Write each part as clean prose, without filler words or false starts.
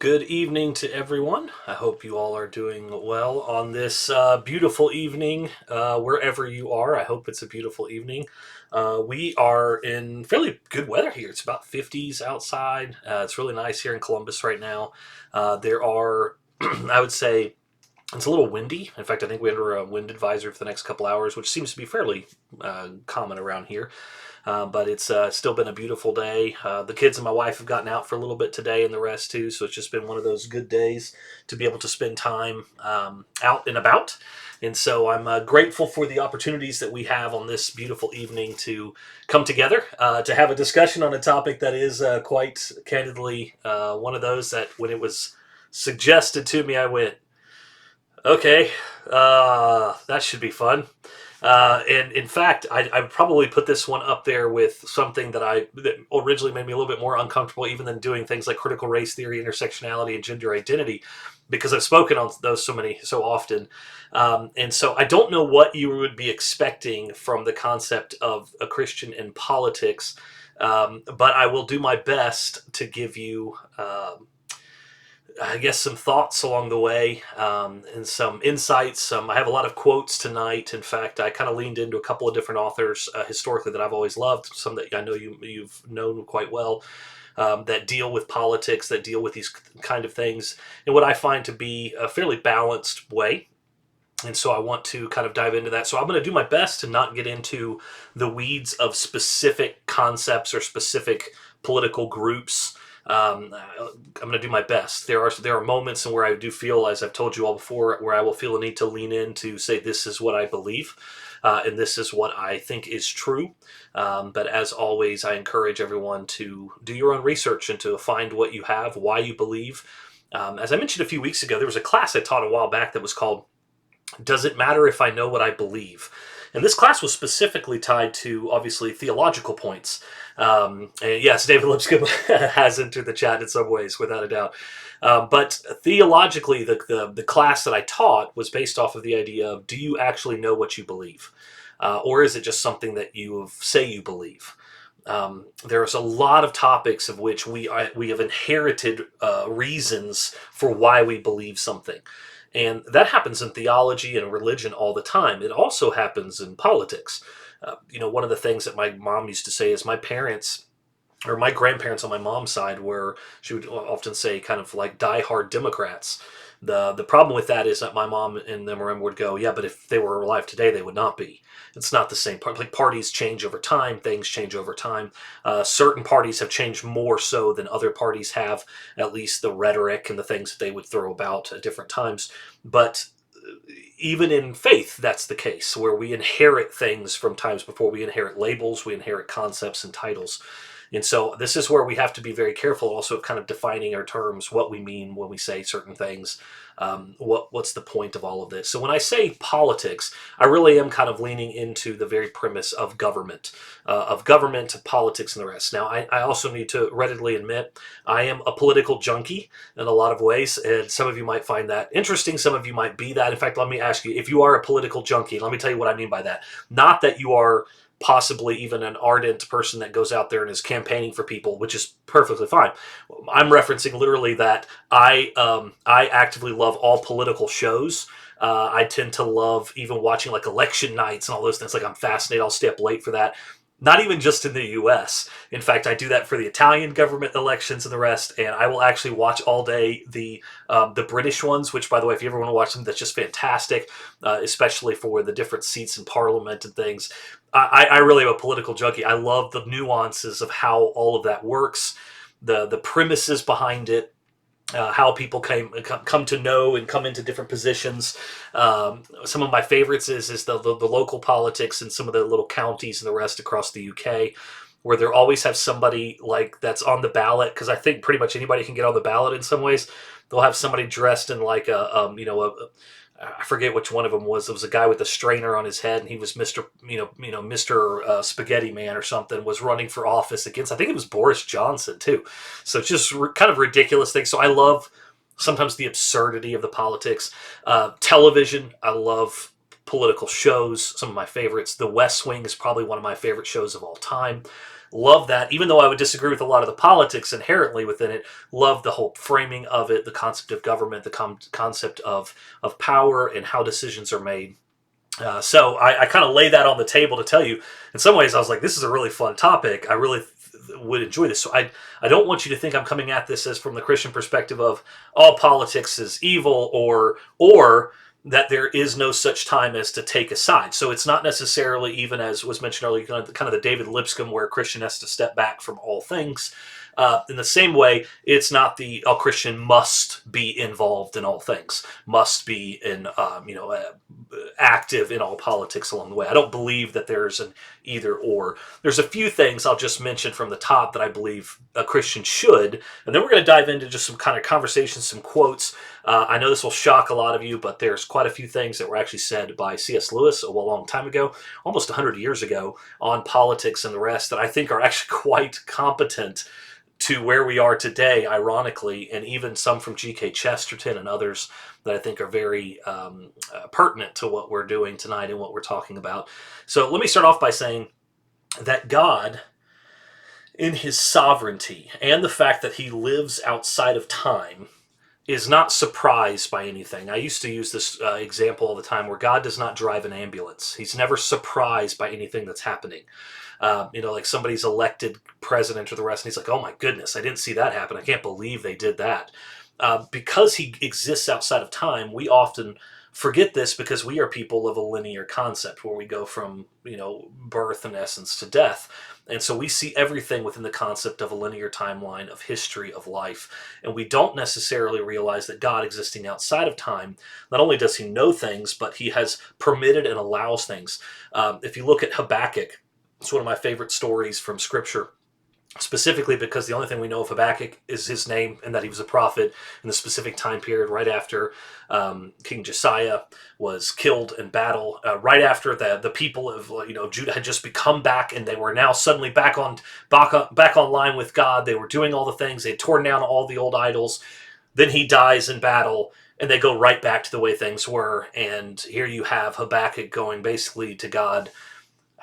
Good evening to everyone. I hope you all are doing well on this beautiful evening, wherever you are. I hope it's a beautiful evening. We are in fairly good weather here. It's about 50s outside. It's really nice here in Columbus right now. There are, I would say, it's a little windy. In fact, I think we're under a wind advisory for the next couple hours, which seems to be fairly common around here. But it's still been a beautiful day. The kids and my wife have gotten out for a little bit today and the rest too. So it's just been one of those good days to be able to spend time out and about. And so I'm grateful for the opportunities that we have on this beautiful evening to come together to have a discussion on a topic that is quite candidly one of those that when it was suggested to me, I went, okay, that should be fun. And in fact, I would probably put this one up there with something that originally made me a little bit more uncomfortable, even than doing things like critical race theory, intersectionality, and gender identity, because I've spoken on those so often. And so I don't know what you would be expecting from the concept of a Christian in politics, but I will do my best to give you. I guess some thoughts along the way, and some insights. I have a lot of quotes tonight. In fact, I kind of leaned into a couple of different authors historically that I've always loved. Some that I know you've known quite well, that deal with politics, that deal with these kind of things in what I find to be a fairly balanced way. And so I want to kind of dive into that. So I'm going to do my best to not get into the weeds of specific concepts or specific political groups. I'm going to do my best. There are moments in where I do feel, as I've told you all before, where I will feel a need to lean in to say this is what I believe, and this is what I think is true. But as always, I encourage everyone to do your own research and to find what you have, why you believe. As I mentioned a few weeks ago, there was a class I taught a while back that was called "Does It Matter If I Know What I Believe?" And this class was specifically tied to, obviously, theological points. And yes, David Lipscomb has entered the chat in some ways, without a doubt. But theologically, the class that I taught was based off of the idea of, do you actually know what you believe? Or is it just something that say you believe? There's a lot of topics of which we have inherited reasons for why we believe something. And that happens in theology and religion all the time. It also happens in politics. One of the things that my mom used to say is my parents or my grandparents on my mom's side were, she would often say, kind of like diehard Democrats. The problem with that is that my mom and them would go, yeah, but if they were alive today, they would not be. It's not the same. Like parties change over time, things change over time. Certain parties have changed more so than other parties have, at least the rhetoric and the things that they would throw about at different times. But even in faith, that's the case, where we inherit things from times before. We inherit labels, we inherit concepts and titles. And so this is where we have to be very careful also of kind of defining our terms, what we mean when we say certain things, what's the point of all of this. So when I say politics, I really am kind of leaning into the very premise of government, politics, and the rest. Now, I also need to readily admit, I am a political junkie in a lot of ways, and some of you might find that interesting. Some of you might be that. In fact, let me ask you, if you are a political junkie, let me tell you what I mean by that. Not that you are possibly even an ardent person that goes out there and is campaigning for people, which is perfectly fine. I'm referencing literally that I actively love all political shows. I tend to love even watching like election nights and all those things. Like I'm fascinated. I'll stay up late for that. Not even just in the U.S. In fact, I do that for the Italian government elections and the rest, and I will actually watch all day the British ones. Which, by the way, if you ever want to watch them, that's just fantastic, especially for the different seats in Parliament and things. I really am a political junkie. I love the nuances of how all of that works, the premises behind it, how people come to know and come into different positions. Some of my favorites is the local politics in some of the little counties and the rest across the UK, where they always have somebody like that's on the ballot, because I think pretty much anybody can get on the ballot in some ways. They'll have somebody dressed in like I forget which one of them was. There was a guy with a strainer on his head, and he was Mr. Spaghetti Man or something, was running for office against, I think it was Boris Johnson too. So it's just kind of ridiculous things. So I love sometimes the absurdity of the politics. Television, I love political shows, some of my favorites. The West Wing is probably one of my favorite shows of all time. Love that, even though I would disagree with a lot of the politics inherently within it. Love the whole framing of it, the concept of government, the concept of power, and how decisions are made. So I kind of lay that on the table to tell you. In some ways, I was like, this is a really fun topic. I really would enjoy this. So I don't want you to think I'm coming at this as from the Christian perspective of all politics is evil, or that there is no such time as to take a side. So it's not necessarily, even as was mentioned earlier, kind of the David Lipscomb where a Christian has to step back from all things. In the same way, it's not the a Christian must be involved in all things, must be in active in all politics along the way. I don't believe that there's an either or. There's a few things I'll just mention from the top that I believe a Christian should, and then we're going to dive into just some kind of conversations, some quotes. I know this will shock a lot of you, but there's quite a few things that were actually said by C.S. Lewis a long time ago, almost 100 years ago, on politics and the rest that I think are actually quite competent to where we are today, ironically, and even some from G.K. Chesterton and others that I think are very pertinent to what we're doing tonight and what we're talking about. So let me start off by saying that God, in his sovereignty and the fact that he lives outside of time, is not surprised by anything. I used to use this example all the time where God does not drive an ambulance. He's never surprised by anything that's happening. Like somebody's elected president or the rest, and he's like, oh my goodness, I didn't see that happen. I can't believe they did that. Because he exists outside of time, we often forget this because we are people of a linear concept where we go from, birth in essence to death. And so we see everything within the concept of a linear timeline of history of life. And we don't necessarily realize that God existing outside of time, not only does he know things, but he has permitted and allows things. If you look at Habakkuk, it's one of my favorite stories from Scripture, specifically because the only thing we know of Habakkuk is his name and that he was a prophet in the specific time period right after King Josiah was killed in battle, right after the people of Judah had just become back, and they were now suddenly back online with God. They were doing all the things. They had torn down all the old idols. Then he dies in battle, and they go right back to the way things were. And here you have Habakkuk going basically to God,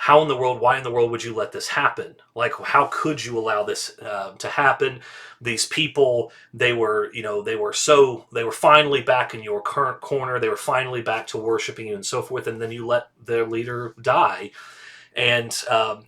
why in the world would you let this happen? Like, how could you allow this to happen? These people, they were finally back in your current corner. They were finally back to worshiping you and so forth. And then you let their leader die. And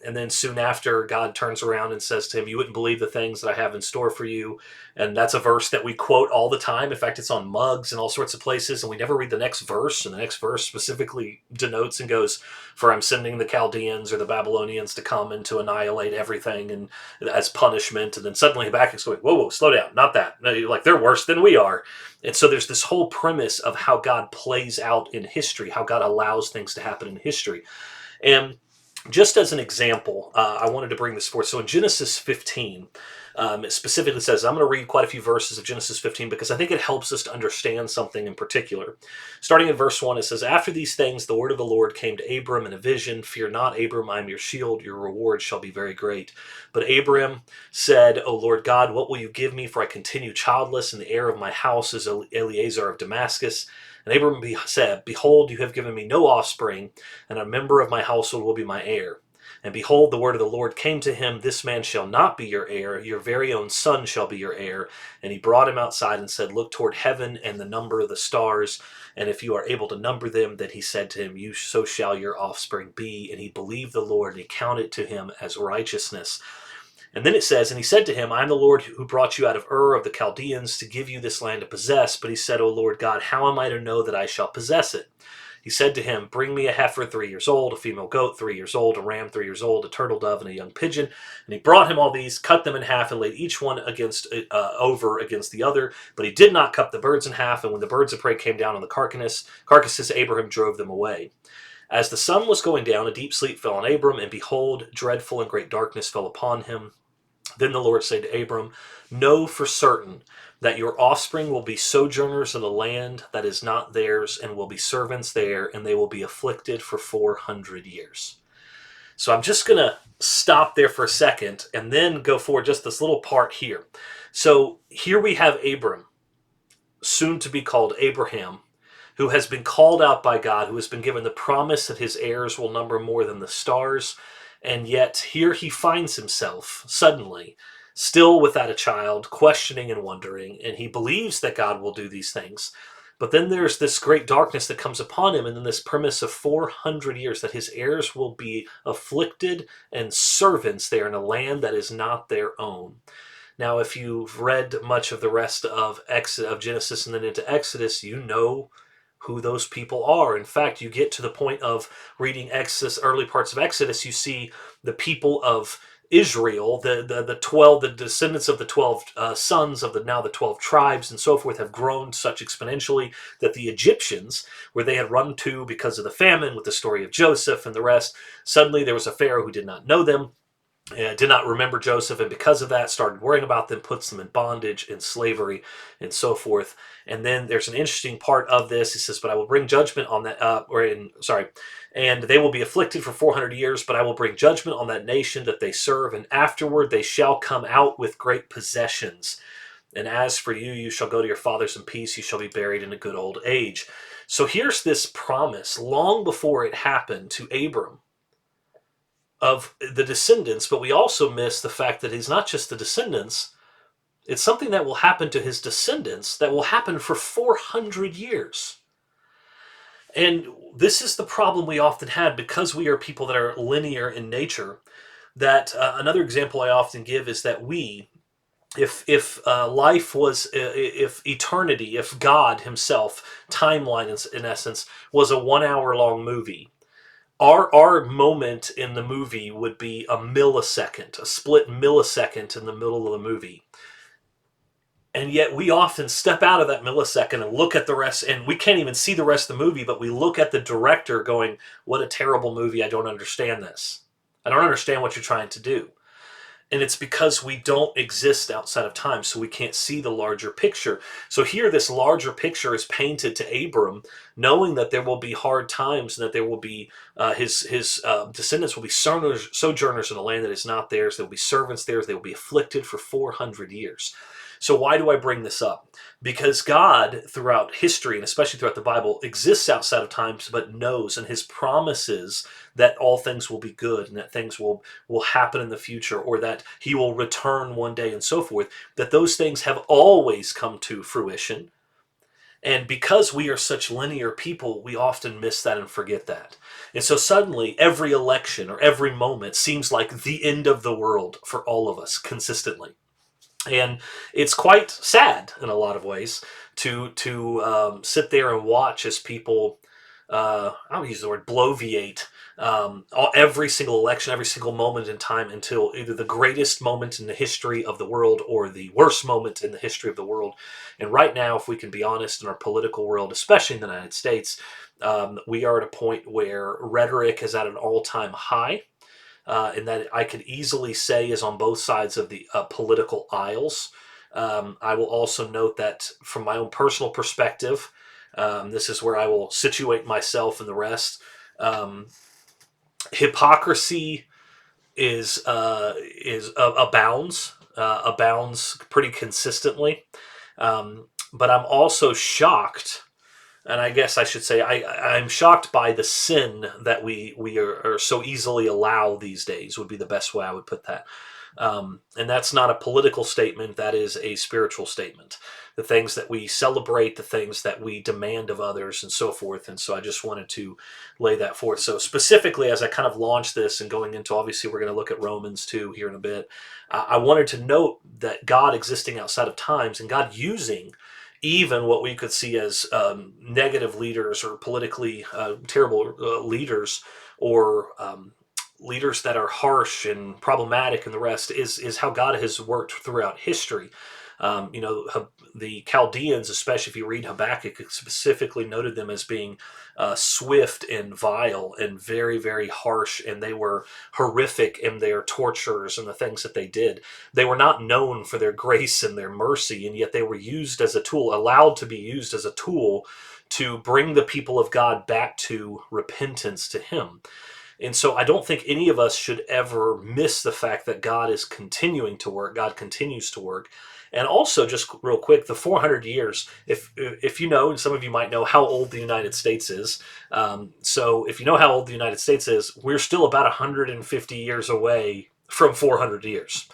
then soon after, God turns around and says to him, you wouldn't believe the things that I have in store for you. And that's a verse that we quote all the time. In fact, it's on mugs and all sorts of places, and we never read the next verse. And the next verse specifically denotes and goes, for I'm sending the Chaldeans or the Babylonians to come and to annihilate everything and as punishment. And then suddenly Habakkuk's going, whoa, slow down, not that. No, like, they're worse than we are. And so there's this whole premise of how God plays out in history, how God allows things to happen in history. And just as an example, I wanted to bring this forth. So in Genesis 15, it specifically says, I'm going to read quite a few verses of Genesis 15 because I think it helps us to understand something in particular. Starting in verse 1, it says, after these things, the word of the Lord came to Abram in a vision. Fear not, Abram, I am your shield. Your reward shall be very great. But Abram said, O Lord God, what will you give me? For I continue childless, and the heir of my house is Eliezer of Damascus. And Abram said, behold, you have given me no offspring, and a member of my household will be my heir. And behold, the word of the Lord came to him, this man shall not be your heir, your very own son shall be your heir. And he brought him outside and said, look toward heaven and the number of the stars, and if you are able to number them. Then he said to him, so shall your offspring be. And he believed the Lord, and he counted to him as righteousness. And then it says, and he said to him, I am the Lord who brought you out of Ur of the Chaldeans to give you this land to possess. But he said, O Lord God, how am I to know that I shall possess it? He said to him, bring me a heifer 3 years old, a female goat 3 years old, a ram 3 years old, a turtle dove, and a young pigeon. And he brought him all these, cut them in half, and laid each one over against the other. But he did not cut the birds in half. And when the birds of prey came down on the carcasses, Abraham drove them away. As the sun was going down, a deep sleep fell on Abram, and behold, dreadful and great darkness fell upon him. Then the Lord said to Abram, know for certain that your offspring will be sojourners in a land that is not theirs, and will be servants there, and they will be afflicted for 400 years. So I'm just going to stop there for a second and then go for just this little part here. So here we have Abram, soon to be called Abraham, who has been called out by God, who has been given the promise that his heirs will number more than the stars. And yet here he finds himself suddenly still without a child, questioning and wondering, and he believes that God will do these things. But then there's this great darkness that comes upon him, and then this premise of 400 years that his heirs will be afflicted and servants there in a land that is not their own. Now, if you've read much of the rest of Genesis and then into Exodus, you know who those people are. In fact, you get to the point of reading Exodus, early parts of Exodus, you see the people of Israel, the 12, the descendants of the 12 sons of the 12 tribes and so forth, have grown such exponentially that the Egyptians, where they had run to because of the famine, with the story of Joseph and the rest, suddenly there was a Pharaoh who did not know them, did not remember Joseph, and because of that started worrying about them, puts them in bondage, in slavery, and so forth. And then there's an interesting part of this. He says, but I will bring judgment on that, and they will be afflicted for 400 years, but I will bring judgment on that nation that they serve, and afterward they shall come out with great possessions. And as for you, you shall go to your fathers in peace, you shall be buried in a good old age. So here's this promise, long before it happened, to Abram, of the descendants, but we also miss the fact that he's not just the descendants, it's something that will happen to his descendants that will happen for 400 years. And this is the problem we often had because we are people that are linear in nature. That another example I often give is that if life was, if eternity, if God himself, timeline in essence, was a 1 hour long movie, our moment in the movie would be a millisecond, a split millisecond in the middle of the movie. And yet we often step out of that millisecond and look at the rest, and we can't even see the rest of the movie, but we look at the director going, what a terrible movie, I don't understand this. I don't understand what you're trying to do. And it's because we don't exist outside of time, so we can't see the larger picture. So here, this larger picture is painted to Abram, knowing that there will be hard times and that there will be his descendants will be sojourners in a land that is not theirs. There will be servants there. They will be afflicted for 400 years. So why do I bring this up? Because God, throughout history, and especially throughout the Bible, exists outside of times, but knows, and his promises that all things will be good and that things will happen in the future, or that he will return one day and so forth, that those things have always come to fruition. And because we are such linear people, we often miss that and forget that. And so suddenly every election or every moment seems like the end of the world for all of us consistently. And it's quite sad in a lot of ways to sit there and watch as people, I'll use the word bloviate, every single election, every single moment in time until either the greatest moment in the history of the world or the worst moment in the history of the world. And right now, if we can be honest, in our political world, especially in the United States, we are at a point where rhetoric is at an all-time high. And that I could easily say is on both sides of the political aisles. I will also note that from my own personal perspective, this is where I will situate myself and the rest. Hypocrisy abounds pretty consistently. But I'm also shocked. And I guess I should say I'm shocked by the sin that we are so easily allow these days, would be the best way I would put that. And that's not a political statement, that is a spiritual statement. The things that we celebrate, the things that we demand of others and so forth. And so I just wanted to lay that forth. So specifically, as I kind of launch this and going into, obviously we're going to look at Romans 2 here in a bit, I wanted to note that God existing outside of times and God using even what we could see as negative leaders or politically terrible leaders, or leaders that are harsh and problematic and the rest, is how God has worked throughout history. The Chaldeans, especially if you read Habakkuk, specifically noted them as being swift and vile and very, very harsh, and they were horrific in their tortures and the things that they did. They were not known for their grace and their mercy, and yet they were used as a tool, allowed to be used as a tool to bring the people of God back to repentance to Him. And so I don't think any of us should ever miss the fact that God is continuing to work. God continues to work. And also, just real quick, the 400 years, if you know, and some of you might know how old the United States is. So if you know how old the United States is, we're still about 150 years away from 400 years.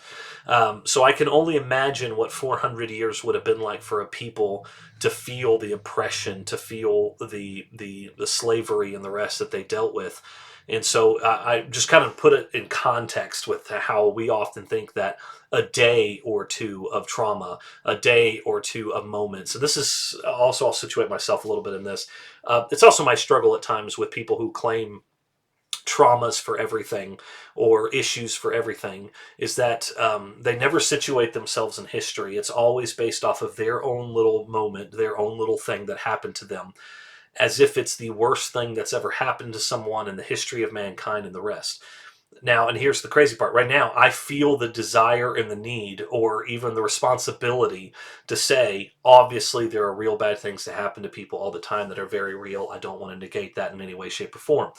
So I can only imagine what 400 years would have been like for a people to feel the oppression, to feel the slavery and the rest that they dealt with. And so I just kind of put it in context with how we often think that a day or two of trauma, a day or two of moments. And this is also, I'll situate myself a little bit in this. It's also my struggle at times with people who claim traumas for everything or issues for everything, is that they never situate themselves in history. It's always based off of their own little moment, their own little thing that happened to them, as if it's the worst thing that's ever happened to someone in the history of mankind and the rest. Now, and here's the crazy part. Right now, I feel the desire and the need, or even the responsibility, to say, obviously, there are real bad things that happen to people all the time that are very real. I don't want to negate that in any way, shape, or form.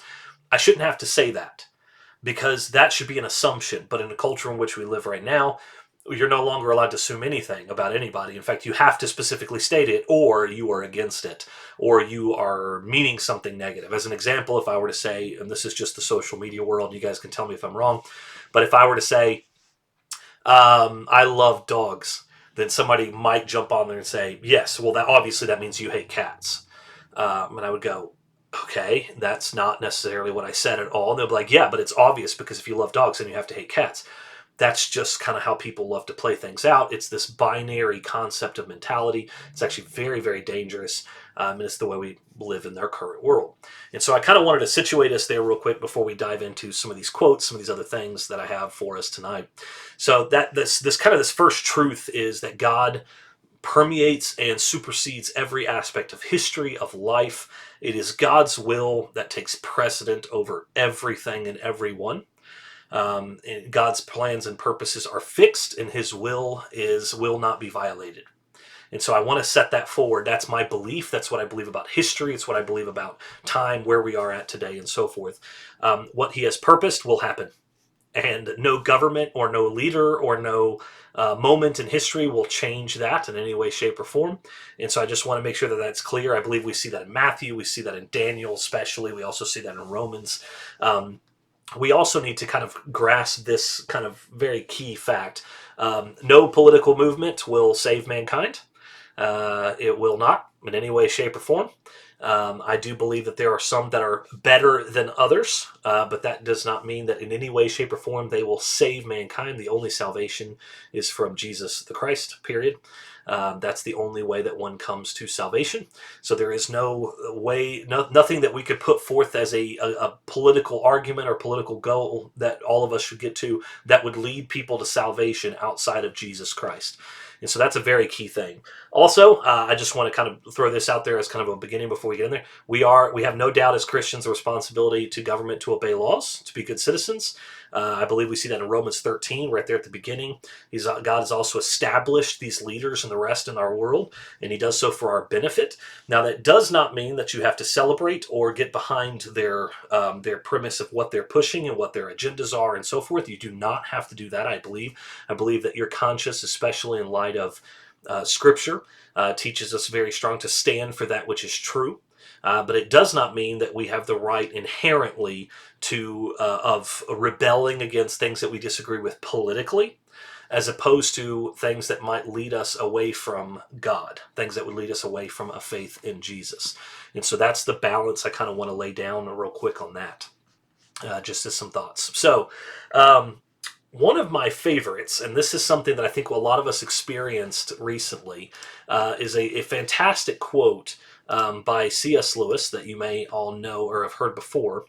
I shouldn't have to say that, because that should be an assumption. But in the culture in which we live right now, you're no longer allowed to assume anything about anybody. In fact, you have to specifically state it, or you are against it, or you are meaning something negative. As an example, if I were to say, and this is just the social media world, you guys can tell me if I'm wrong, but if I were to say, I love dogs, then somebody might jump on there and say, yes, well, that obviously that means you hate cats. And I would go, okay, that's not necessarily what I said at all. And they'll be like, yeah, but it's obvious, because if you love dogs, then you have to hate cats. That's just kind of how people love to play things out. It's this binary concept of mentality. It's actually very, very dangerous. And it's the way we live in their current world. And so I kind of wanted to situate us there real quick before we dive into some of these quotes, some of these other things that I have for us tonight. So that this first truth is that God permeates and supersedes every aspect of history, of life. It is God's will that takes precedent over everything and everyone. And God's plans and purposes are fixed, and His will not be violated. And so I want to set that forward. That's my belief. That's what I believe about history. It's what I believe about time, where we are at today, and so forth. What He has purposed will happen, and no government or no leader or no moment in history will change that in any way, shape, or form. And so I just want to make sure that that's clear. I believe we see that in Matthew. We see that in Daniel, especially. We also see that in Romans. We also need to kind of grasp this kind of very key fact. No political movement will save mankind. It will not in any way, shape, or form. I do believe that there are some that are better than others, but that does not mean that in any way, shape, or form they will save mankind. The only salvation is from Jesus the Christ, period. That's the only way that one comes to salvation. So there is no way, nothing that we could put forth as a political argument or political goal that all of us should get to that would lead people to salvation outside of Jesus Christ. And so that's a very key thing. Also, I just want to kind of throw this out there as kind of a beginning before we get in there. We have no doubt as Christians a responsibility to government to obey laws, to be good citizens. I believe we see that in Romans 13, right there at the beginning. God has also established these leaders and the rest in our world, and He does so for our benefit. Now, that does not mean that you have to celebrate or get behind their premise of what they're pushing and what their agendas are and so forth. You do not have to do that, I believe. I believe that your conscience, especially in light of Scripture, teaches us very strong to stand for that which is true. But it does not mean that we have the right inherently of rebelling against things that we disagree with politically, as opposed to things that might lead us away from God, things that would lead us away from a faith in Jesus. And so that's the balance I kind of want to lay down real quick on that, just as some thoughts. So one of my favorites, and this is something that I think a lot of us experienced recently, is a fantastic quote by C.S. Lewis that you may all know or have heard before,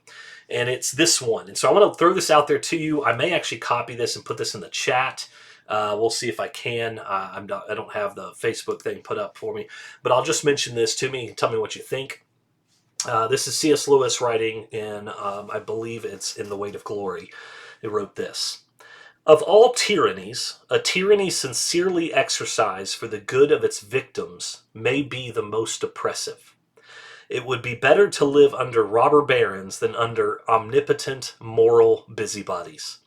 and it's this one. And so I want to throw this out there to you. I may actually copy this and put this in the chat. We'll see if I can. I don't have the Facebook thing put up for me, but I'll just mention this to me and tell me what you think. This is C.S. Lewis writing in, I believe it's in The Weight of Glory. He wrote this. Of all tyrannies, a tyranny sincerely exercised for the good of its victims may be the most oppressive. It would be better to live under robber barons than under omnipotent moral busybodies.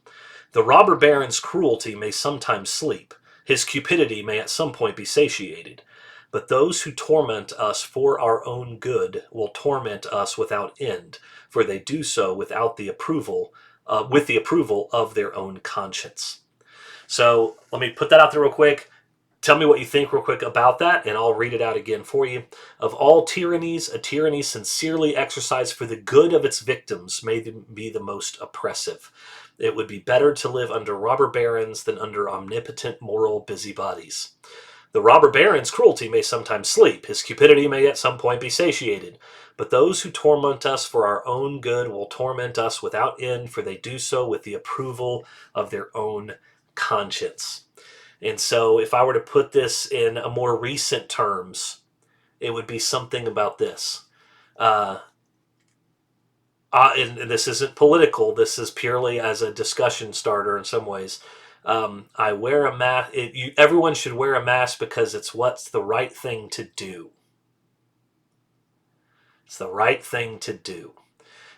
The robber baron's cruelty may sometimes sleep, his cupidity may at some point be satiated, but those who torment us for our own good will torment us without end, for they do so with the approval of their own conscience. So let me put that out there real quick. Tell me what you think real quick about that, and I'll read it out again for you. Of all tyrannies, a tyranny sincerely exercised for the good of its victims may be the most oppressive. It would be better to live under robber barons than under omnipotent moral busybodies. The robber baron's cruelty may sometimes sleep, his cupidity may at some point be satiated, but those who torment us for our own good will torment us without end, for they do so with the approval of their own conscience. And so if I were to put this in a more recent terms, it would be something about this. And this isn't political. This is purely as a discussion starter in some ways. I wear a mask. Everyone should wear a mask because it's what's the right thing to do. It's the right thing to do.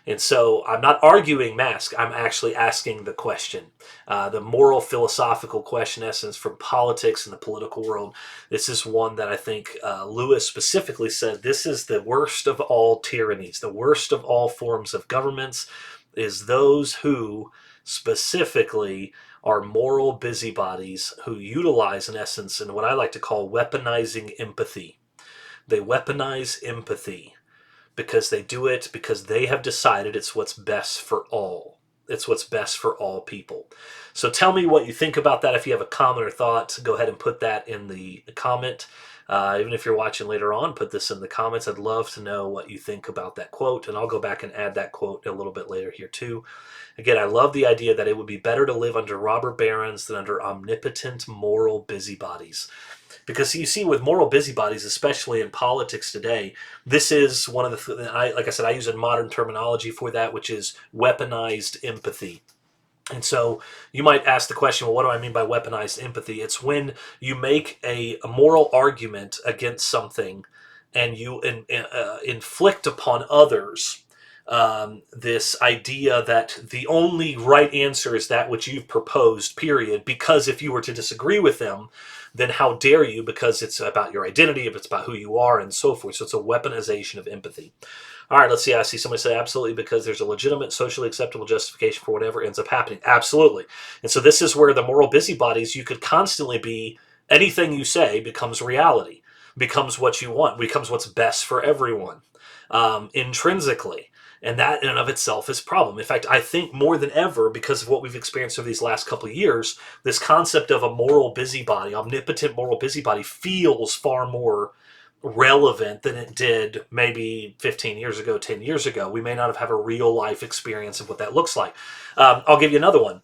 And so I'm not arguing mask. I'm actually asking the question, the moral philosophical question, in essence, from politics and the political world. This is one that I think Lewis specifically said, this is the worst of all tyrannies. The worst of all forms of governments is those who specifically are moral busybodies who utilize, in essence, in what I like to call weaponizing empathy. They weaponize empathy because they do it because they have decided it's what's best for all. It's what's best for all people. So tell me what you think about that. If you have a comment or thought, go ahead and put that in the comment. Even if you're watching later on, put this in the comments. I'd love to know what you think about that quote, and I'll go back and add that quote a little bit later here too. Again, I love the idea that it would be better to live under robber barons than under omnipotent moral busybodies. Because you see, with moral busybodies, especially in politics today, this is one of the, like I said, I use a modern terminology for that, which is weaponized empathy. And so you might ask the question, well, what do I mean by weaponized empathy? It's when you make a moral argument against something and you inflict upon others this idea that the only right answer is that which you've proposed, period. Because if you were to disagree with them, then how dare you, because it's about your identity, if it's about who you are, and so forth. So it's a weaponization of empathy. All right, let's see. I see somebody say absolutely because there's a legitimate, socially acceptable justification for whatever ends up happening. Absolutely. And so this is where the moral busybodies, you could constantly be, anything you say becomes reality, becomes what you want, becomes what's best for everyone, intrinsically. And that in and of itself is a problem. In fact, I think more than ever, because of what we've experienced over these last couple of years, this concept of a moral busybody, omnipotent moral busybody, feels far more relevant than it did maybe 15 years ago, 10 years ago. We may not have had a real life experience of what that looks like. I'll give you another one.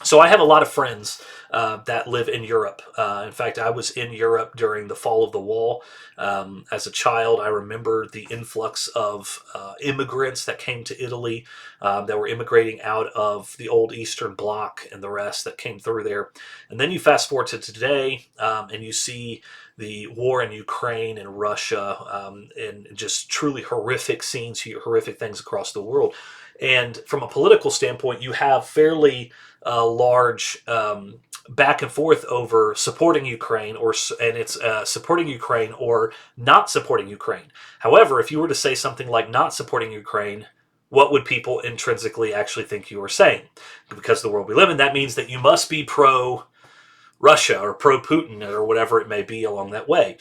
So I have a lot of friends that live in Europe. In fact, I was in Europe during the fall of the wall. As a child, I remember the influx of immigrants that came to Italy that were immigrating out of the old Eastern Bloc and the rest that came through there. And then you fast forward to today and you see the war in Ukraine and Russia and just truly horrific scenes, horrific things across the world. And from a political standpoint, you have fairly large back and forth over supporting Ukraine and it's supporting Ukraine or not supporting Ukraine. However, if you were to say something like not supporting Ukraine, what would people intrinsically actually think you were saying? Because of the world we live in, that means that you must be pro Russia or pro-Putin or whatever it may be along that way.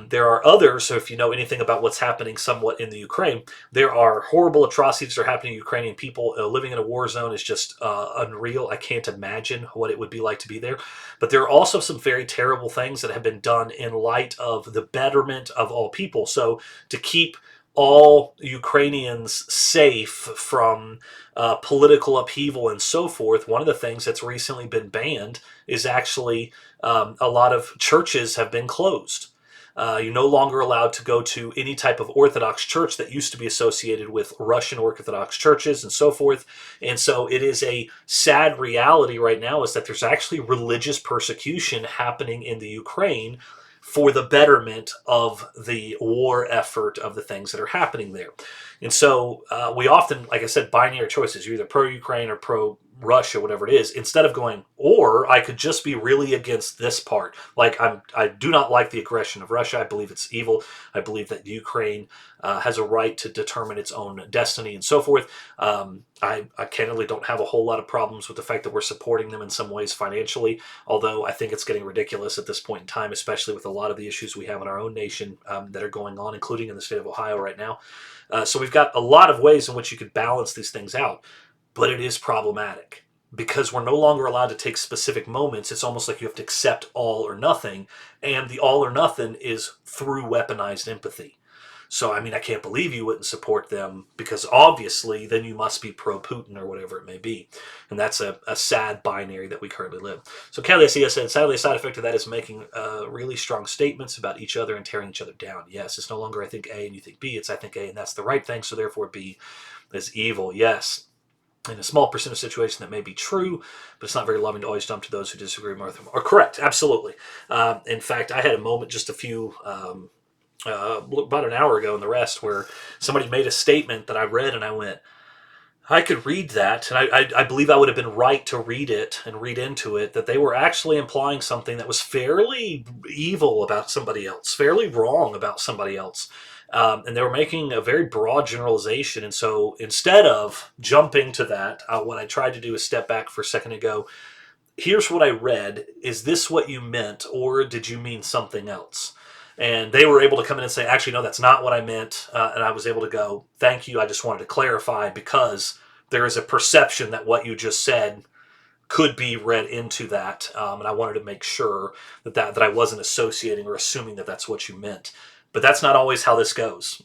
There are others, so if you know anything about what's happening somewhat in the Ukraine, there are horrible atrocities that are happening to Ukrainian people. Living in a war zone is just unreal. I can't imagine what it would be like to be there. But there are also some very terrible things that have been done in light of the betterment of all people. So to keep all Ukrainians safe from political upheaval and so forth, one of the things that's recently been banned is actually a lot of churches have been closed. You're no longer allowed to go to any type of Orthodox church that used to be associated with Russian Orthodox churches and so forth. And so it is a sad reality right now is that there's actually religious persecution happening in the Ukraine for the betterment of the war effort of the things that are happening there. And so we often, like I said, binary choices. You're either pro-Ukraine or pro-Russia, whatever it is, instead of going, or I could just be really against this part. Like I do not like the aggression of Russia. I believe it's evil. I believe that Ukraine has a right to determine its own destiny and so forth. I candidly don't have a whole lot of problems with the fact that we're supporting them in some ways financially, although I think it's getting ridiculous at this point in time, especially with a lot of the issues we have in our own nation that are going on, including in the state of Ohio right now. So we've got a lot of ways in which you could balance these things out, but it is problematic because we're no longer allowed to take specific moments. It's almost like you have to accept all or nothing, and the all or nothing is through weaponized empathy. So, I mean, I can't believe you wouldn't support them because obviously then you must be pro-Putin or whatever it may be. And that's a sad binary that we currently live. So Kelly SES said, sadly, a side effect of that is making really strong statements about each other and tearing each other down. Yes, it's no longer I think A and you think B. It's I think A and that's the right thing, so therefore B is evil. Yes. In a small percent of situations that may be true, but it's not very loving to always jump to those who disagree with them. Or correct, absolutely. In fact, I had a moment just about an hour ago in the rest where somebody made a statement that I read and I went, I could read that, and I believe I would have been right to read it and read into it, that they were actually implying something that was fairly evil about somebody else, fairly wrong about somebody else. And they were making a very broad generalization. And so instead of jumping to that, what I tried to do is step back for a second and go, here's what I read. Is this what you meant, or did you mean something else? And they were able to come in and say, actually, no, that's not what I meant. And I was able to go, thank you. I just wanted to clarify because there is a perception that what you just said could be read into that. And I wanted to make sure that I wasn't associating or assuming that that's what you meant. But that's not always how this goes.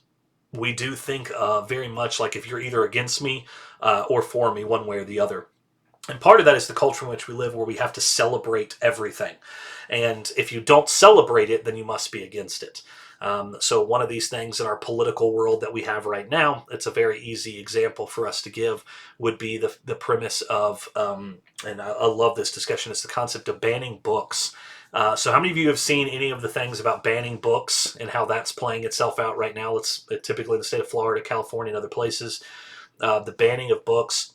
We do think very much like if you're either against me or for me, one way or the other. And part of that is the culture in which we live, where we have to celebrate everything. And if you don't celebrate it, then you must be against it. So one of these things in our political world that we have right now, it's a very easy example for us to give, would be the premise of, and I love this discussion, it's the concept of banning books. So how many of you have seen any of the things about banning books and how that's playing itself out right now? It's typically in the state of Florida, California, and other places, the banning of books.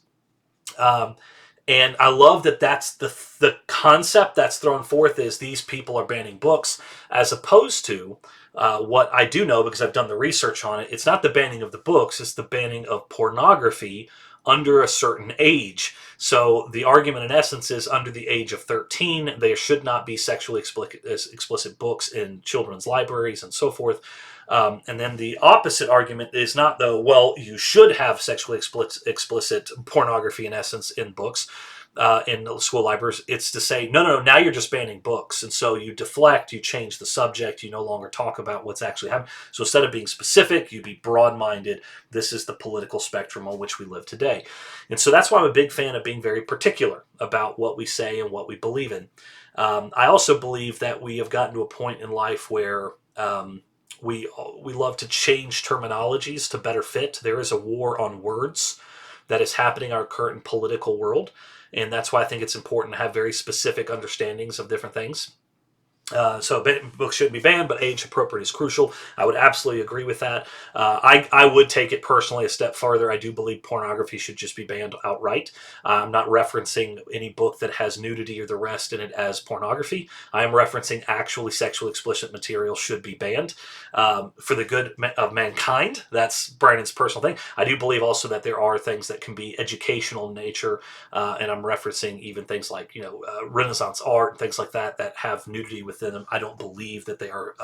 And I love that that's the concept that's thrown forth is these people are banning books, as opposed to what I do know because I've done the research on it. It's not the banning of the books; it's the banning of pornography under a certain age. So the argument, in essence, is under the age of 13, there should not be sexually explicit books in children's libraries and so forth. And then the opposite argument is not, though, well, you should have sexually explicit pornography, in essence, in books, in school libraries. It's to say, no, now you're just banning books. And so you deflect, you change the subject, you no longer talk about what's actually happening. So instead of being specific, you be broad-minded. This is the political spectrum on which we live today. And so that's why I'm a big fan of being very particular about what we say and what we believe in. I also believe that we have gotten to a point in life where we love to change terminologies to better fit. There is a war on words that is happening in our current political world, and that's why I think it's important to have very specific understandings of different things. So books shouldn't be banned, but age appropriate is crucial. I would absolutely agree with that. I would take it personally a step farther. I do believe pornography should just be banned outright. I'm not referencing any book that has nudity or the rest in it as pornography. I am referencing actually sexually explicit material should be banned for the good of mankind. That's Brandon's personal thing. I do believe also that there are things that can be educational in nature, and I'm referencing even things like Renaissance art and things like that that have nudity within them. I don't believe that they are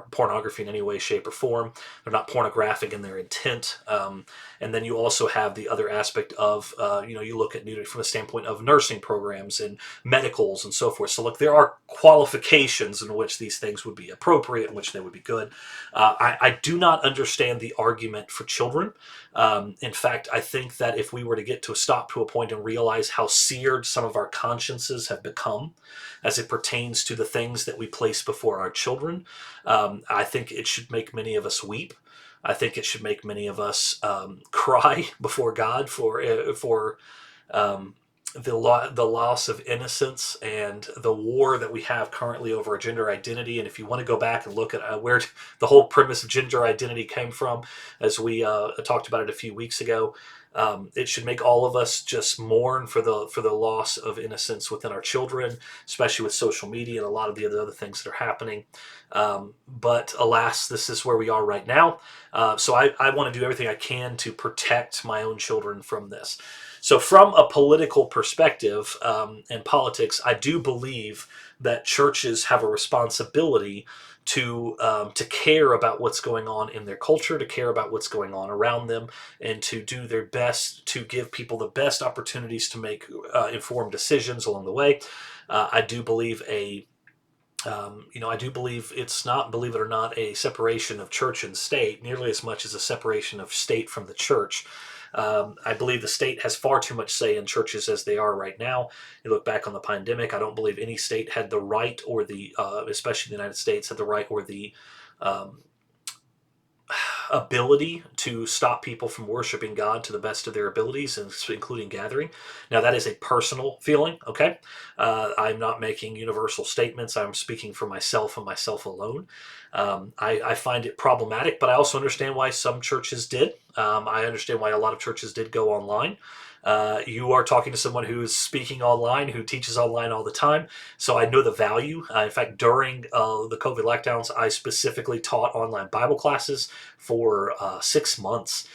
pornography in any way, shape, or form. They're not pornographic in their intent. And then you also have the other aspect of, you look at nudity from the standpoint of nursing programs and medicals and so forth. So look, there are qualifications in which these things would be appropriate, in which they would be good. I do not understand the argument for children. In fact, I think that if we were to get to a point and realize how seared some of our consciences have become as it pertains to the things that we place before our children, I think it should make many of us weep. I think it should make many of us cry before God for the loss of innocence and the war that we have currently over gender identity. And if you want to go back and look at where the whole premise of gender identity came from, as we talked about it a few weeks ago, it should make all of us just mourn for the loss of innocence within our children, especially with social media and a lot of the other things that are happening. But alas, this is where we are right now. So I want to do everything I can to protect my own children from this. So, from a political perspective and politics, I do believe that churches have a responsibility to care about what's going on in their culture, to care about what's going on around them, and to do their best to give people the best opportunities to make informed decisions along the way. I do believe I do believe it's not, believe it or not, a separation of church and state nearly as much as a separation of state from the church. I believe the state has far too much say in churches as they are right now. You look back on the pandemic, I don't believe any state had the right or especially the United States, had the right or the um, ability to stop people from worshiping God to the best of their abilities, including gathering. Now, that is a personal feeling, okay? I'm not making universal statements. I'm speaking for myself and myself alone. I find it problematic, but I also understand why some churches did. I understand why a lot of churches did go online. You are talking to someone who is speaking online, who teaches online all the time. So I know the value. In fact, during the COVID lockdowns, I specifically taught online Bible classes for 6 months.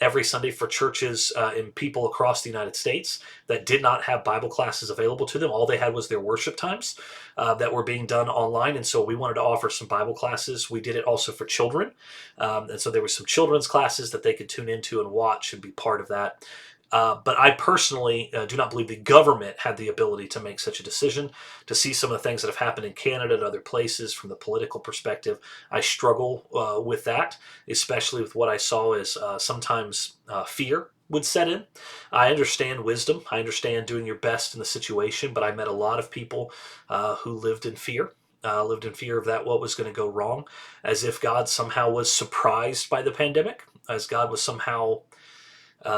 Every Sunday for churches and people across the United States that did not have Bible classes available to them. All they had was their worship times that were being done online. And so we wanted to offer some Bible classes. We did it also for children. And so there were some children's classes that they could tune into and watch and be part of that. But I personally do not believe the government had the ability to make such a decision. To see some of the things that have happened in Canada and other places from the political perspective, I struggle with that, especially with what I saw as sometimes fear would set in. I understand wisdom. I understand doing your best in the situation, but I met a lot of people who lived in fear. Lived in fear of that, what was going to go wrong, as if God somehow was surprised by the pandemic, as God was somehow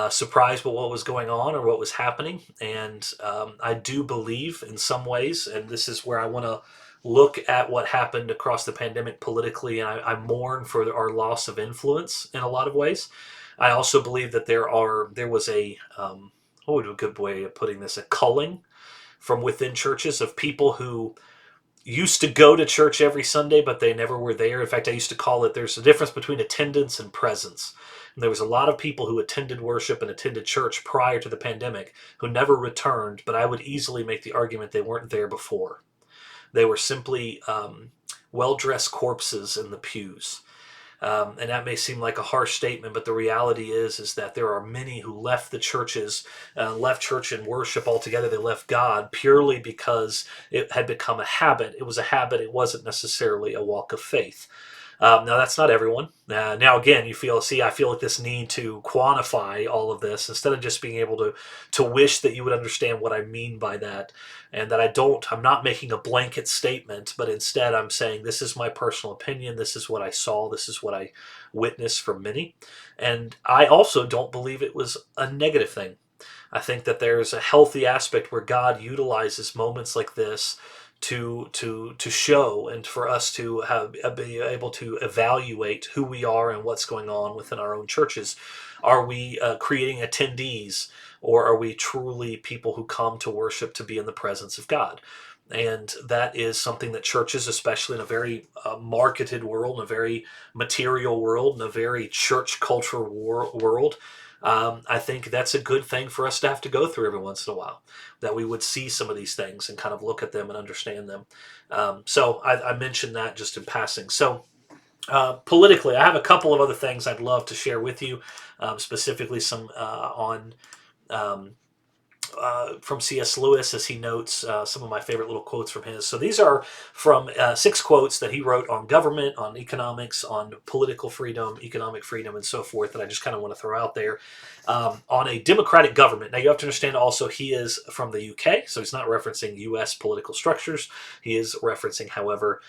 surprised by what was going on or what was happening. And I do believe in some ways, and this is where I want to look at what happened across the pandemic politically, and I mourn for our loss of influence in a lot of ways. I also believe that there was what would a good way of putting this, a culling from within churches of people who used to go to church every Sunday, but they never were there. In fact, I used to call it, there's a difference between attendance and presence. And there was a lot of people who attended worship and attended church prior to the pandemic who never returned, but I would easily make the argument they weren't there before. They were simply well-dressed corpses in the pews. And that may seem like a harsh statement, but the reality is that there are many who left the churches, left church and worship altogether. They left God purely because it had become a habit. It was a habit. It wasn't necessarily a walk of faith. Now that's not everyone. Now again, I feel like this need to quantify all of this instead of just being able to wish that you would understand what I mean by that, and that I'm not making a blanket statement, but instead I'm saying this is my personal opinion. This is what I saw. This is what I witnessed from many, and I also don't believe it was a negative thing. I think that there's a healthy aspect where God utilizes moments like this to show and for us to be able to evaluate who we are and what's going on within our own churches. Are we creating attendees, or are we truly people who come to worship to be in the presence of God? And that is something that churches, especially in a very marketed world, in a very material world, in a very church culture world, I think that's a good thing for us to have to go through every once in a while, that we would see some of these things and kind of look at them and understand them. So I mentioned that just in passing. So politically, I have a couple of other things I'd love to share with you, specifically some on um, from C.S. Lewis, as he notes some of my favorite little quotes from his. So these are from 6 quotes that he wrote on government, on economics, on political freedom, economic freedom, and so forth, that I just kind of want to throw out there. On a democratic government. Now you have to understand also he is from the UK, so he's not referencing US political structures. He is referencing, however,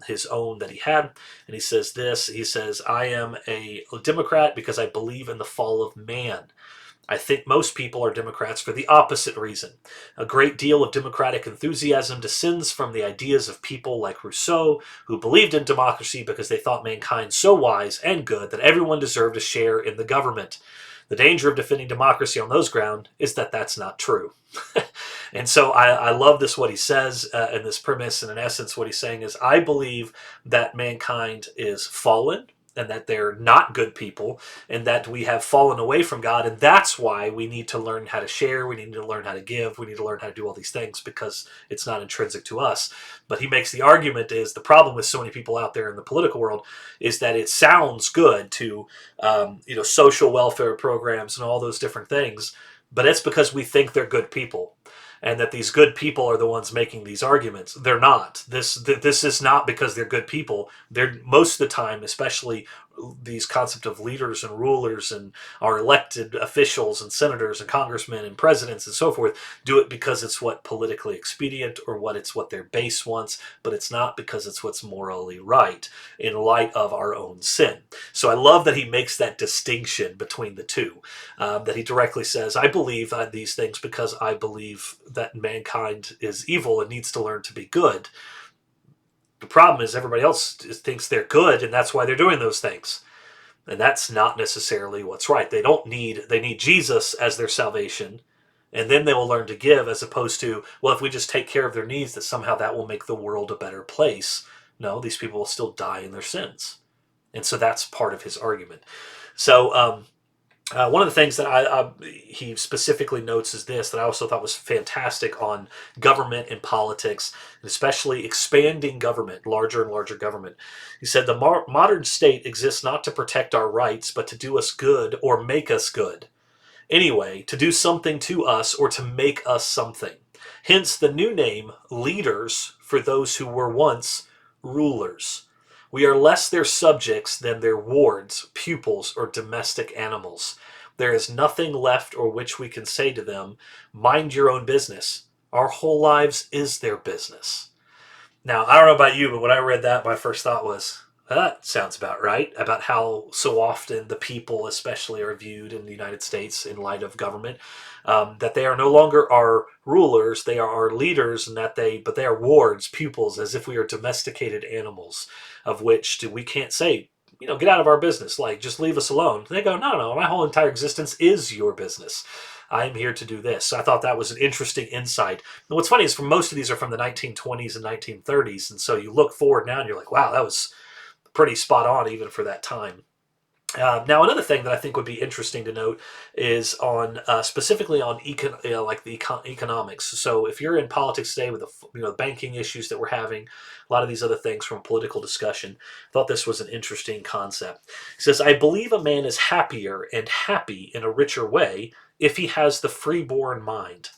his own that he had. And he says this, he says, I am a Democrat because I believe in the fall of man. I think most people are Democrats for the opposite reason. A great deal of democratic enthusiasm descends from the ideas of people like Rousseau, who believed in democracy because they thought mankind so wise and good that everyone deserved a share in the government. The danger of defending democracy on those grounds is that that's not true. And so I love this, what he says in this premise. And in essence, what he's saying is, I believe that mankind is fallen and that they're not good people and that we have fallen away from God. And that's why we need to learn how to share. We need to learn how to give. We need to learn how to do all these things because it's not intrinsic to us. But he makes the argument is the problem with so many people out there in the political world is that it sounds good to, social welfare programs and all those different things. But it's because we think they're good people and that these good people are the ones making these arguments. They're not. This is not because they're good people. They're most of the time, especially these concept of leaders and rulers and our elected officials and senators and congressmen and presidents and so forth, do it because it's what politically expedient or what their base wants, but it's not because it's what's morally right in light of our own sin. So I love that he makes that distinction between the two, that he directly says, I believe these things because I believe that mankind is evil and needs to learn to be good. The problem is everybody else thinks they're good, and that's why they're doing those things. And that's not necessarily what's right. They need Jesus as their salvation, and then they will learn to give, as opposed to, well, if we just take care of their needs, that somehow that will make the world a better place. No, these people will still die in their sins. And so that's part of his argument. So one of the things that he specifically notes is this, that I also thought was fantastic on government and politics, and especially expanding government, larger and larger government. He said, the modern state exists not to protect our rights, but to do us good or make us good. Anyway, to do something to us or to make us something. Hence the new name, leaders, for those who were once rulers. We are less their subjects than their wards, pupils, or domestic animals. There is nothing left or which we can say to them, mind your own business. Our whole lives is their business. Now, I don't know about you, but when I read that, my first thought was, that sounds about right, about how so often the people especially are viewed in the United States in light of government, that they are no longer our rulers, they are our leaders, and but they are wards, pupils, as if we are domesticated animals, of which we can't say, get out of our business, like, just leave us alone. They go, no, my whole entire existence is your business. I am here to do this. So I thought that was an interesting insight. And what's funny is most of these are from the 1920s and 1930s. And so you look forward now and you're like, wow, that was pretty spot on even for that time. Now, another thing that I think would be interesting to note is on specifically on economics. So, if you're in politics today with the banking issues that we're having, a lot of these other things from political discussion, I thought this was an interesting concept. He says, "I believe a man is happier and happy in a richer way if he has the freeborn mind,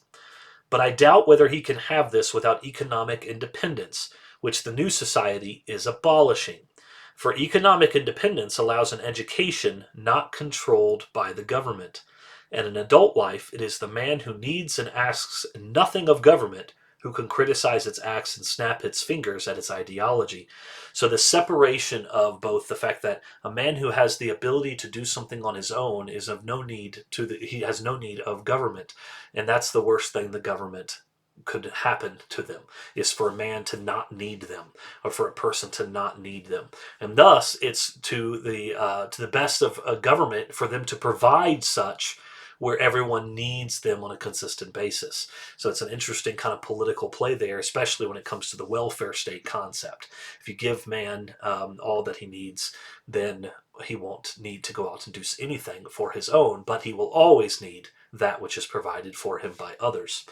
but I doubt whether he can have this without economic independence, which the new society is abolishing." For economic independence allows an education not controlled by the government. And in adult life, it is the man who needs and asks nothing of government who can criticize its acts and snap its fingers at its ideology. So the separation of both the fact that a man who has the ability to do something on his own is of no need he has no need of government. And that's the worst thing the government could happen to them, is for a man to not need them, or for a person to not need them, and thus it's to the best of a government for them to provide such where everyone needs them on a consistent basis. So it's an interesting kind of political play there, especially when it comes to the welfare state concept. If you give man all that he needs, then he won't need to go out and do anything for his own, but he will always need that which is provided for him by others.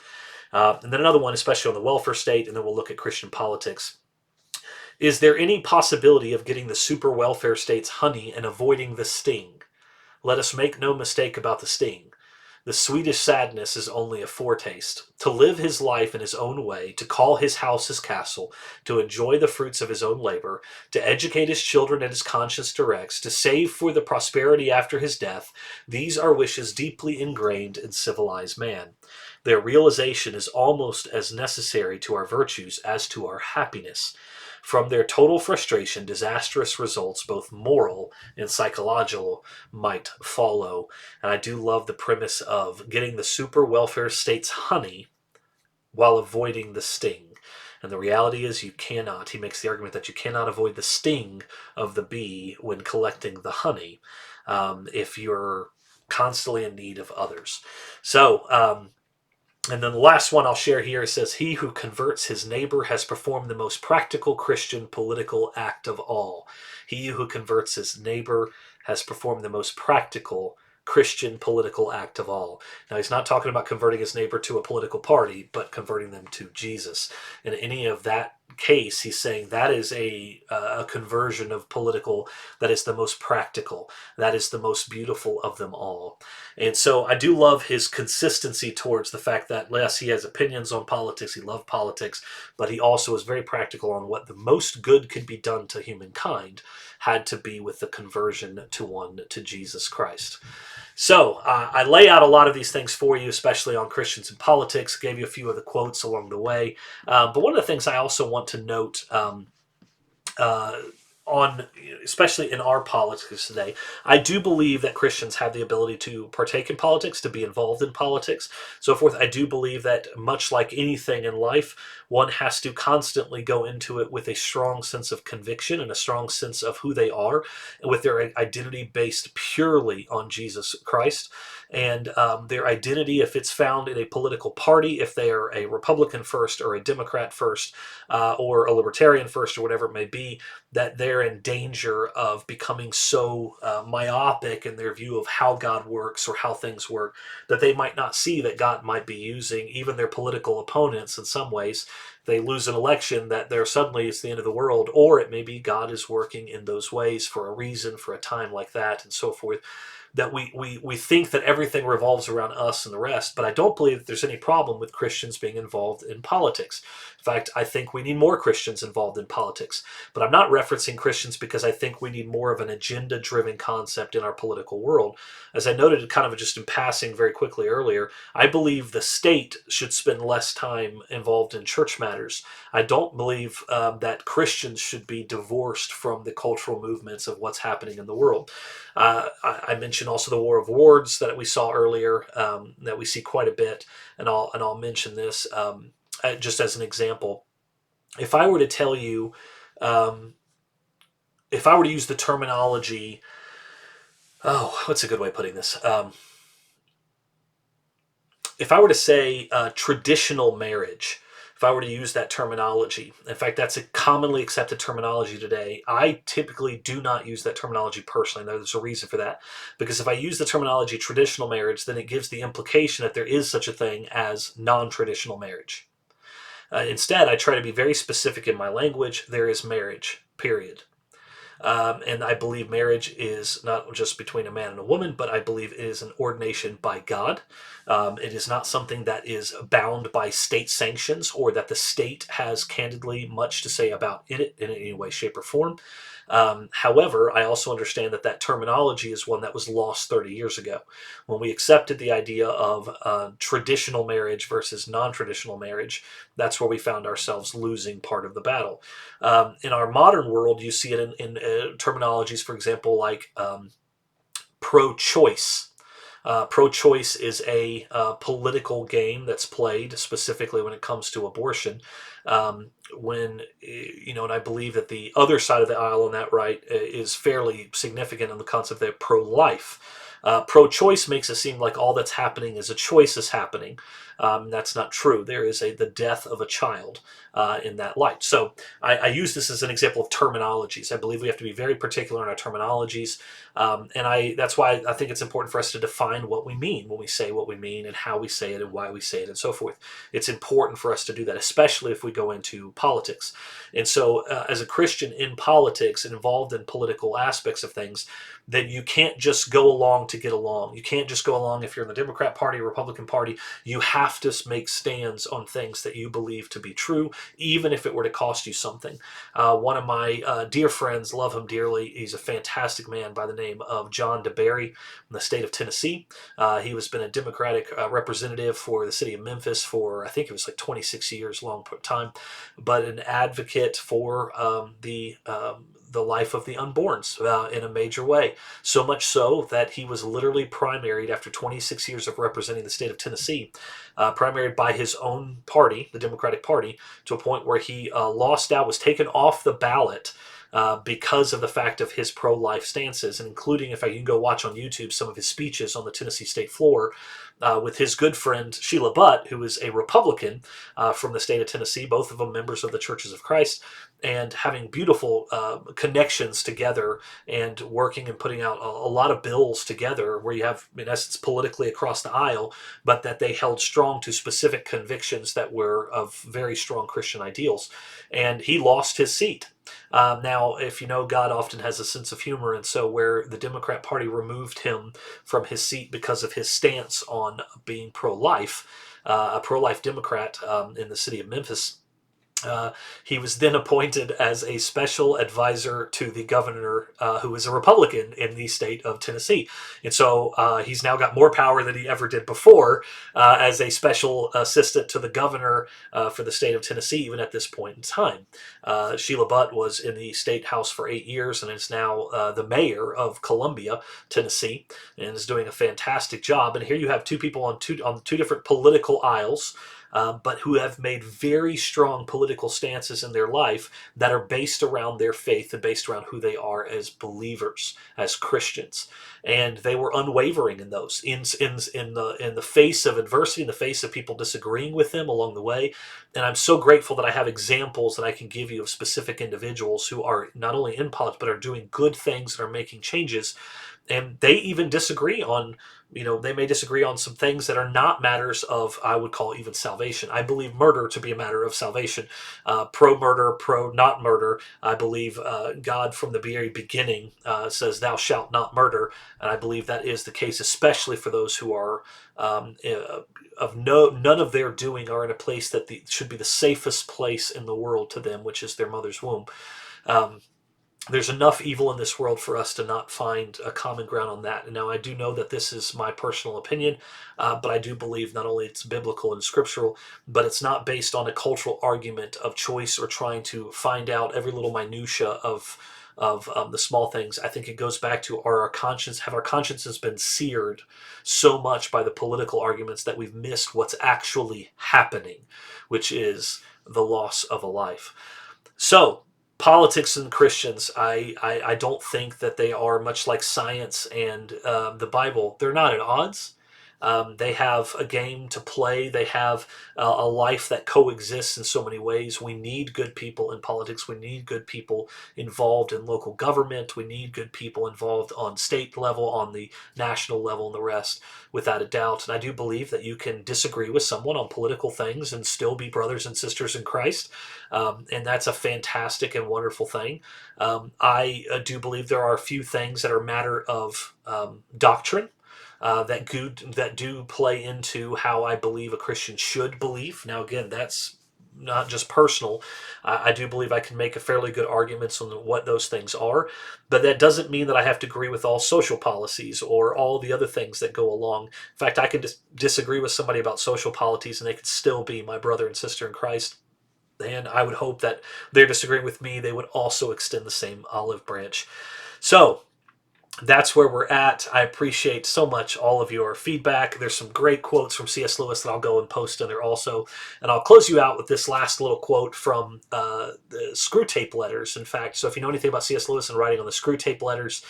And then another one, especially on the welfare state, and then we'll look at Christian politics. Is there any possibility of getting the super welfare state's honey and avoiding the sting? Let us make no mistake about the sting. The sweetest sadness is only a foretaste. To live his life in his own way, to call his house his castle, to enjoy the fruits of his own labor, to educate his children as his conscience directs, to save for the prosperity after his death, these are wishes deeply ingrained in civilized man. Their realization is almost as necessary to our virtues as to our happiness. From their total frustration, disastrous results, both moral and psychological, might follow. And I do love the premise of getting the super welfare state's honey while avoiding the sting. And the reality is, you cannot. He makes the argument that you cannot avoid the sting of the bee when collecting the honey if you're constantly in need of others. So, and then the last one I'll share here says, "He who converts his neighbor has performed the most practical Christian political act of all." He who converts his neighbor has performed the most practical Christian political act of all. Now, he's not talking about converting his neighbor to a political party, but converting them to Jesus. In any of that case, he's saying that is a conversion of political that is the most practical, that is the most beautiful of them all. And so I do love his consistency towards the fact that, yes, he has opinions on politics, he loved politics, but he also is very practical on what the most good could be done to humankind had to be with the conversion to Jesus Christ. So I lay out a lot of these things for you, especially on Christians and politics. Gave you a few of the quotes along the way. But one of the things I also want to note uh, on, especially in our politics today, I do believe that Christians have the ability to partake in politics, to be involved in politics, so forth. I do believe that, much like anything in life, one has to constantly go into it with a strong sense of conviction and a strong sense of who they are, with their identity based purely on Jesus Christ. And their identity, if it's found in a political party, if they are a Republican first or a Democrat first or a Libertarian first or whatever it may be, that they're in danger of becoming so myopic in their view of how God works or how things work, that they might not see that God might be using even their political opponents in some ways. They lose an election, that there suddenly is the end of the world, or it may be God is working in those ways for a reason, for a time like that, and so forth. That we think that everything revolves around us and the rest, but I don't believe that there's any problem with Christians being involved in politics. In fact, I think we need more Christians involved in politics. But I'm not referencing Christians because I think we need more of an agenda-driven concept in our political world. As I noted kind of just in passing very quickly earlier, I believe the state should spend less time involved in church matters. I don't believe that Christians should be divorced from the cultural movements of what's happening in the world. I mentioned also the war of words that we saw earlier, that we see quite a bit, and I'll mention this just as an example. If I were to tell you, um, if I were to use the terminology, what's a good way of putting this? If I were to say traditional marriage, if I were to use that terminology, in fact, that's a commonly accepted terminology today. I typically do not use that terminology personally. There's a reason for that. Because if I use the terminology traditional marriage, then it gives the implication that there is such a thing as non-traditional marriage. Instead, I try to be very specific in my language. There is marriage, period. And I believe marriage is not just between a man and a woman, but I believe it is an ordination by God. It is not something that is bound by state sanctions or that the state has candidly much to say about it in any way, shape, or form. However, I also understand that that terminology is one that was lost 30 years ago. When we accepted the idea of traditional marriage versus non-traditional marriage, that's where we found ourselves losing part of the battle. In our modern world, you see it in terminologies, for example, like pro-choice. Pro-choice is a political game that's played specifically when it comes to abortion. And I believe that the other side of the aisle on that right is fairly significant in the concept of pro-life. Pro-choice makes it seem like all that's happening is a choice is happening. That's not true. There is the death of a child in that light. So I use this as an example of terminologies. I believe we have to be very particular in our terminologies, and that's why I think it's important for us to define what we mean when we say what we mean and how we say it and why we say it and so forth. It's important for us to do that, especially if we go into politics. And so, as a Christian in politics and involved in political aspects of things, then you can't just go along to get along. You can't just go along if you're in the Democrat Party, Republican Party. You have to make stands on things that you believe to be true, even if it were to cost you something. One of my dear friends, love him dearly. He's a fantastic man by the name of John DeBerry in the state of Tennessee. He has been a Democratic representative for the city of Memphis for, I think it was like 26 years, long time, but an advocate for the life of the unborns in a major way. So much so that he was literally primaried after 26 years of representing the state of Tennessee, primaried by his own party, the Democratic Party, to a point where he lost out, was taken off the ballot because of the fact of his pro-life stances, and including, if you can go watch on YouTube, some of his speeches on the Tennessee state floor with his good friend Sheila Butt, who is a Republican from the state of Tennessee, both of them members of the Churches of Christ, and having beautiful connections together and working and putting out a lot of bills together where you have, in essence, politically across the aisle, but that they held strong to specific convictions that were of very strong Christian ideals. And he lost his seat. Now, if you know, God often has a sense of humor, and so where the Democrat Party removed him from his seat because of his stance on being pro-life, a pro-life Democrat in the city of Memphis, he was then appointed as a special advisor to the governor, who is a Republican in the state of Tennessee. And so he's now got more power than he ever did before as a special assistant to the governor for the state of Tennessee, even at this point in time. Sheila Butt was in the state house for 8 years and is now the mayor of Columbia, Tennessee, and is doing a fantastic job. And here you have two people on two different political aisles, but who have made very strong political stances in their life that are based around their faith and based around who they are as believers, as Christians. And they were unwavering in those, in the face of adversity, in the face of people disagreeing with them along the way. And I'm so grateful that I have examples that I can give you of specific individuals who are not only in politics, but are doing good things and are making changes. And they even disagree on, they may disagree on some things that are not matters of, I would call, even salvation. I believe murder to be a matter of salvation. Pro-murder, pro-not murder. I believe God from the very beginning says, thou shalt not murder. And I believe that is the case, especially for those who are none of their doing are in a place that should be the safest place in the world to them, which is their mother's womb. There's enough evil in this world for us to not find a common ground on that. And now I do know that this is my personal opinion, but I do believe not only it's biblical and scriptural, but it's not based on a cultural argument of choice or trying to find out every little minutia of the small things. I think it goes back to our consciences been seared so much by the political arguments that we've missed what's actually happening, which is the loss of a life. So, politics and Christians, I don't think that they are, much like science and the Bible, they're not at odds. They have a game to play. They have a life that coexists in so many ways. We need good people in politics. We need good people involved in local government. We need good people involved on state level, on the national level, and the rest, without a doubt. And I do believe that you can disagree with someone on political things and still be brothers and sisters in Christ. And that's a fantastic and wonderful thing. I do believe there are a few things that are a matter of doctrine that do play into how I believe a Christian should believe. Now, again, that's not just personal. I do believe I can make a fairly good arguments on what those things are, but that doesn't mean that I have to agree with all social policies or all the other things that go along. In fact, I can disagree with somebody about social policies and they could still be my brother and sister in Christ. And I would hope that they're disagreeing with me, they would also extend the same olive branch. So, that's where we're at. I appreciate so much all of your feedback. There's some great quotes from C.S. Lewis that I'll go and post in there also. And I'll close you out with this last little quote from the Screwtape Letters. In fact, so if you know anything about C.S. Lewis and writing on the Screwtape Letters,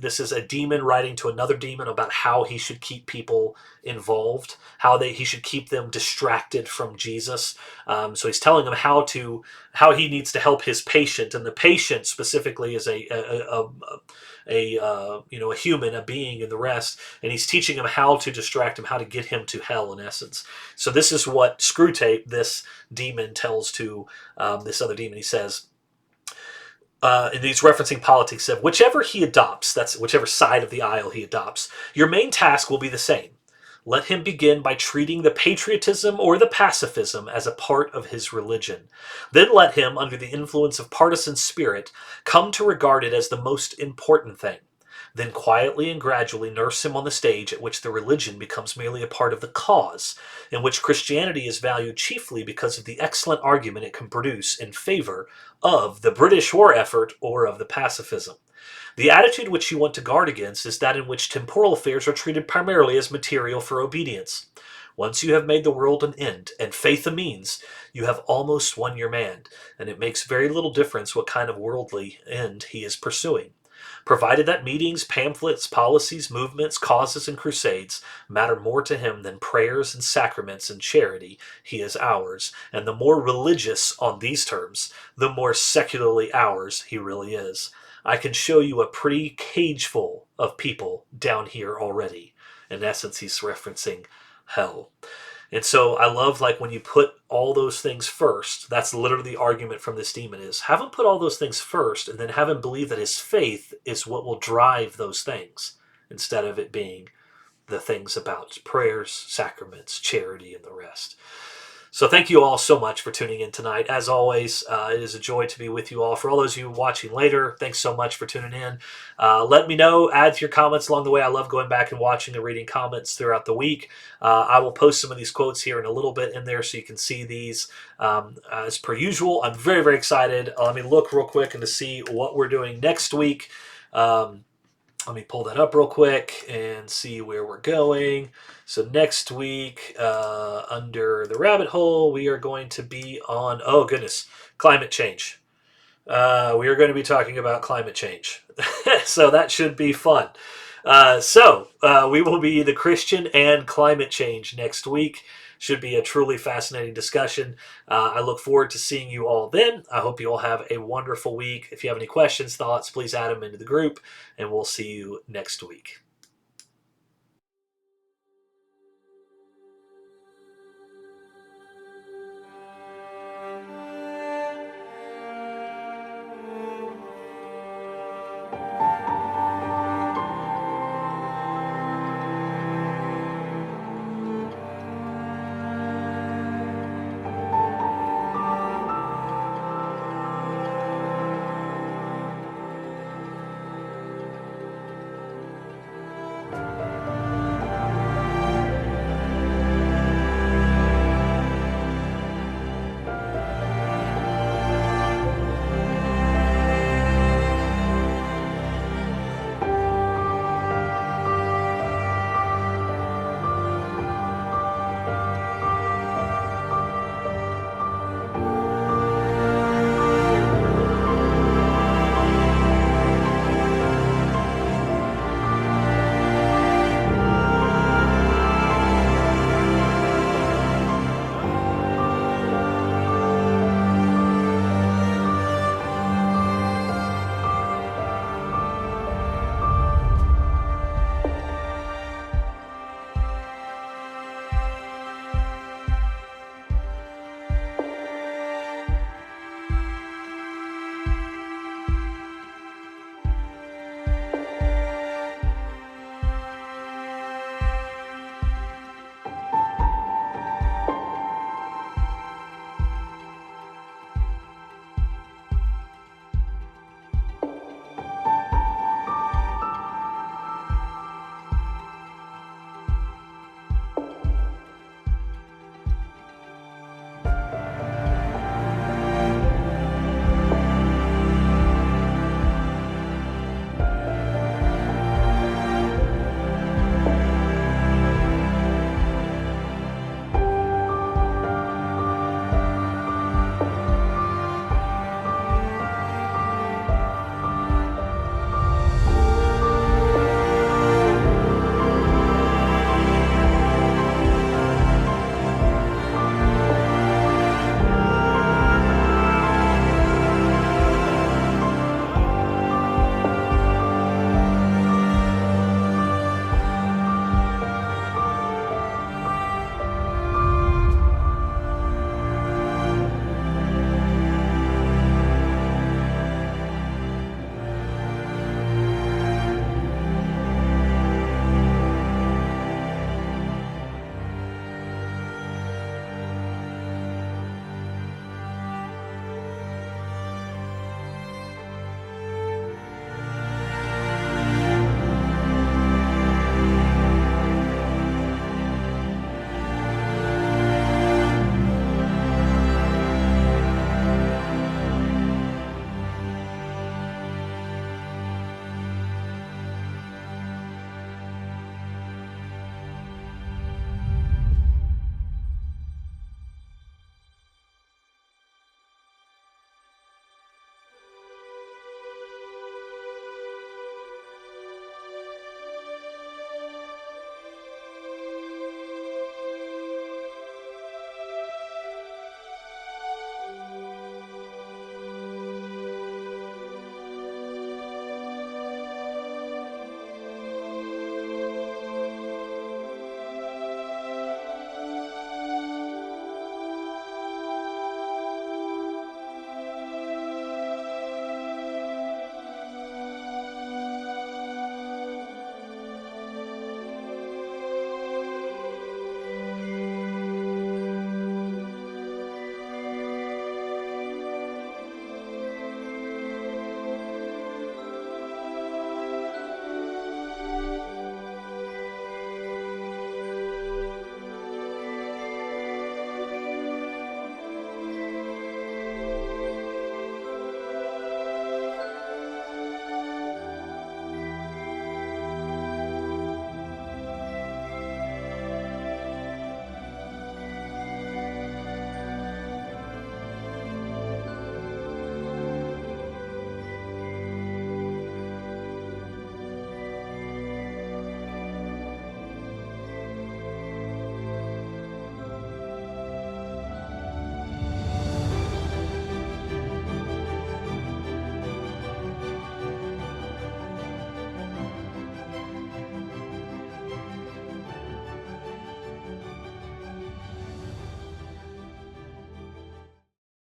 this is a demon writing to another demon about how he should keep people involved, he should keep them distracted from Jesus. So he's telling them how he needs to help his patient, and the patient specifically is a human, a being, and the rest. And he's teaching him how to distract him, how to get him to hell, in essence. So this is what Screwtape, this demon, tells to this other demon. He says, and he's referencing politics, said, whichever he adopts, that's whichever side of the aisle he adopts, your main task will be the same. Let him begin by treating the patriotism or the pacifism as a part of his religion. Then let him, under the influence of partisan spirit, come to regard it as the most important thing. Then quietly and gradually nurse him on the stage at which the religion becomes merely a part of the cause, in which Christianity is valued chiefly because of the excellent argument it can produce in favor of the British war effort or of the pacifism. The attitude which you want to guard against is that in which temporal affairs are treated primarily as material for obedience. Once you have made the world an end and faith a means, you have almost won your man, and it makes very little difference what kind of worldly end he is pursuing. Provided that meetings, pamphlets, policies, movements, causes, and crusades matter more to him than prayers and sacraments and charity, he is ours, and the more religious on these terms, the more secularly ours he really is. I can show you a pretty cageful of people down here already. In essence, he's referencing hell. And so I love like when you put all those things first, that's literally the argument from this demon is have him put all those things first and then have him believe that his faith is what will drive those things instead of it being the things about prayers, sacraments, charity, and the rest. So thank you all so much for tuning in tonight. As always, it is a joy to be with you all. For all those of you watching later, thanks so much for tuning in. Let me know, add your comments along the way. I love going back and watching and reading comments throughout the week. I will post some of these quotes here in a little bit in there so you can see these as per usual. I'm very, very excited. Let me look real quick and to see what we're doing next week. Let me pull that up real quick and see where we're going. So next week, under the rabbit hole, we are going to be on, oh goodness, climate change. We are going to be talking about climate change. So that should be fun. We will be the Christian and climate change next week. Should be a truly fascinating discussion. I look forward to seeing you all then. I hope you all have a wonderful week. If you have any questions, thoughts, please add them into the group, and we'll see you next week.